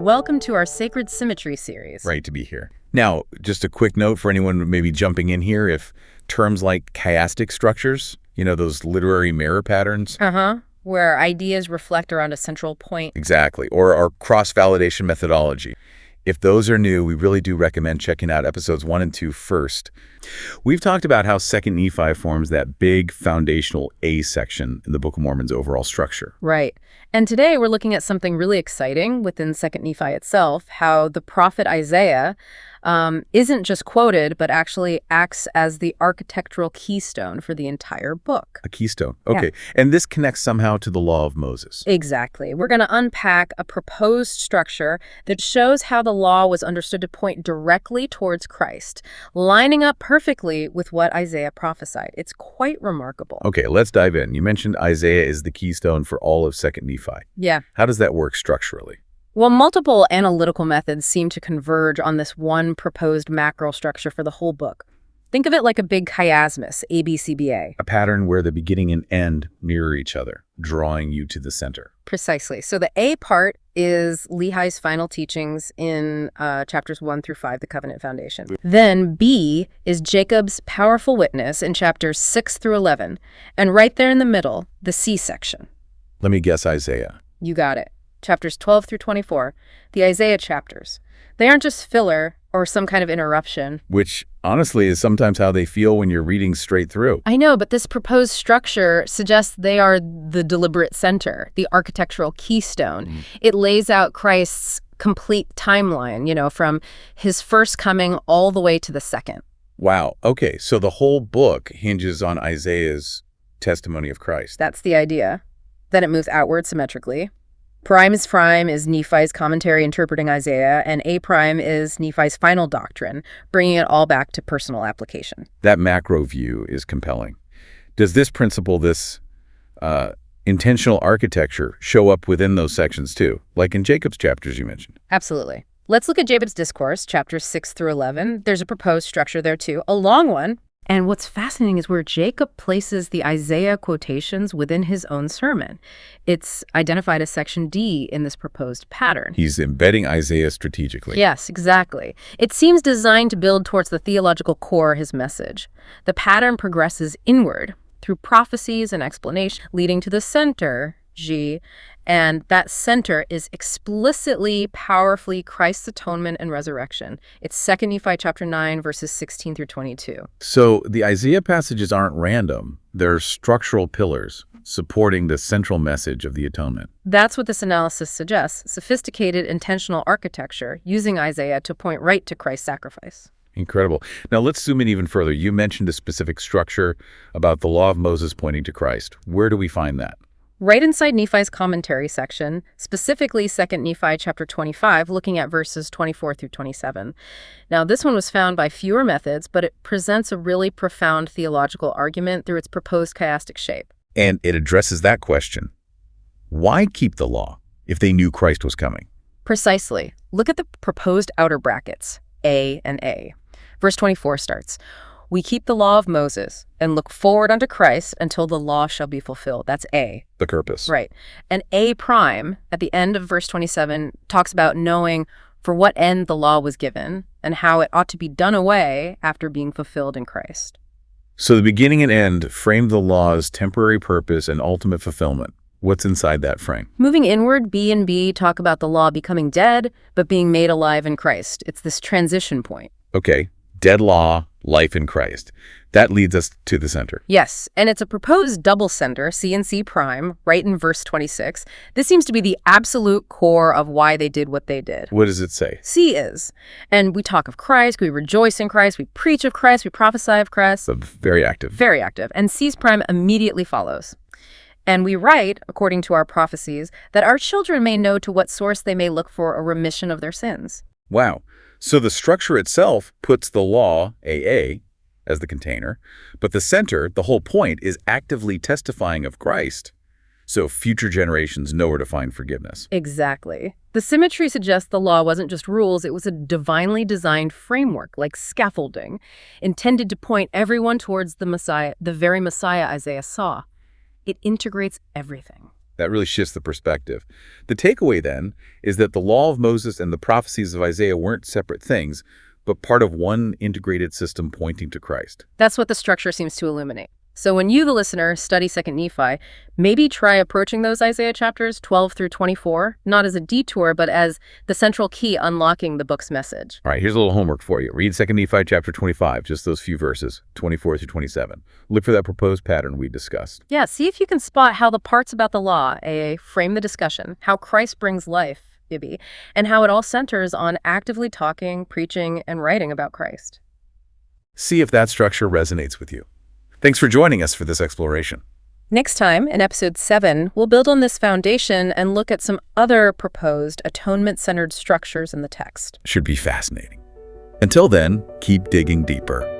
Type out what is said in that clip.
Welcome to our Sacred Symmetry series. Great to be here. Now, just a quick note for anyone maybe jumping in here, if terms like chiastic structures, those literary mirror patterns. Where ideas reflect around a central point. Exactly. Or our cross-validation methodology. If those are new, we really do recommend checking out episodes 1 and 2 first. We've talked about how 2nd Nephi forms that big foundational A section in the Book of Mormon's overall structure. Right. And today we're looking at something really exciting within 2nd Nephi itself, how the prophet Isaiah isn't just quoted, but actually acts as the architectural keystone for the entire book. A keystone. Okay. Yeah. And this connects somehow to the Law of Moses. Exactly. We're going to unpack a proposed structure that shows how the law was understood to point directly towards Christ, lining up perfectly with what Isaiah prophesied. It's quite remarkable. Okay, let's dive in. You mentioned Isaiah is the keystone for all of 2nd Nephi. Yeah. How does that work structurally? Well, multiple analytical methods seem to converge on this one proposed macro structure for the whole book. Think of it like a big chiasmus, ABCBA. A pattern where the beginning and end mirror each other, drawing you to the center. Precisely. So the A part is Lehi's final teachings in chapters 1 through 5, the Covenant Foundation. Then B is Jacob's powerful witness in chapters 6 through 11. And right there in the middle, the C section. Let me guess Isaiah. You got it. Chapters 12 through 24, the Isaiah chapters. They aren't just filler or some kind of interruption. Which, honestly, is sometimes how they feel when you're reading straight through. I know, but this proposed structure suggests they are the deliberate center, the architectural keystone. It lays out Christ's complete timeline, from his first coming all the way to the second. Wow. Okay, so the whole book hinges on Isaiah's testimony of Christ. That's the idea. Then it moves outward symmetrically. Prime is Nephi's commentary interpreting Isaiah, and A' is Nephi's final doctrine, bringing it all back to personal application. That macro view is compelling. Does this principle, this intentional architecture, show up within those sections too, like in Jacob's chapters you mentioned? Absolutely. Let's look at Jacob's discourse, chapters 6 through 11. There's a proposed structure there too, a long one. And what's fascinating is where Jacob places the Isaiah quotations within his own sermon. It's identified as section D in this proposed pattern. He's embedding Isaiah strategically. Yes, exactly. It seems designed to build towards the theological core of his message. The pattern progresses inward through prophecies and explanation, leading to the center, G, and that center is explicitly, powerfully Christ's atonement and resurrection. It's 2nd Nephi chapter 9, verses 16 through 22. So the Isaiah passages aren't random. They're structural pillars supporting the central message of the atonement. That's what this analysis suggests, sophisticated intentional architecture using Isaiah to point right to Christ's sacrifice. Incredible. Now let's zoom in even further. You mentioned a specific structure about the law of Moses pointing to Christ. Where do we find that? Right inside Nephi's commentary section, specifically 2nd Nephi chapter 25, looking at verses 24 through 27. Now, this one was found by fewer methods, but it presents a really profound theological argument through its proposed chiastic shape. And it addresses that question. Why keep the law if they knew Christ was coming? Precisely. Look at the proposed outer brackets, A and A. Verse 24 starts, "We keep the law of Moses and look forward unto Christ until the law shall be fulfilled." That's A. The purpose. Right. And A' at the end of verse 27 talks about knowing for what end the law was given and how it ought to be done away after being fulfilled in Christ. So the beginning and end frame the law's temporary purpose and ultimate fulfillment. What's inside that frame? Moving inward, B and B talk about the law becoming dead, but being made alive in Christ. It's this transition point. Okay. Dead law, life in Christ. That leads us to the center. Yes, and it's a proposed double center, C and C prime, right in verse 26. This seems to be the absolute core of why they did what they did. What does it say? C is. And we talk of Christ, we rejoice in Christ, we preach of Christ, we prophesy of Christ. So very active. Very active. And C's prime immediately follows. And we write, according to our prophecies, that our children may know to what source they may look for a remission of their sins. Wow. So the structure itself puts the law, AA, as the container, but the center, the whole point, is actively testifying of Christ, so future generations know where to find forgiveness. Exactly. The symmetry suggests the law wasn't just rules, it was a divinely designed framework, like scaffolding, intended to point everyone towards the Messiah, the very Messiah Isaiah saw. It integrates everything. That really shifts the perspective. The takeaway, then, is that the law of Moses and the prophecies of Isaiah weren't separate things, but part of one integrated system pointing to Christ. That's what the structure seems to illuminate. So when you, the listener, study 2nd Nephi, maybe try approaching those Isaiah chapters 12 through 24, not as a detour, but as the central key unlocking the book's message. All right, here's a little homework for you. Read 2nd Nephi chapter 25, just those few verses, 24 through 27. Look for that proposed pattern we discussed. Yeah, see if you can spot how the parts about the law, AA, frame the discussion, how Christ brings life, IB, and how it all centers on actively talking, preaching, and writing about Christ. See if that structure resonates with you. Thanks for joining us for this exploration. Next time, in episode 7, we'll build on this foundation and look at some other proposed atonement-centered structures in the text. Should be fascinating. Until then, keep digging deeper.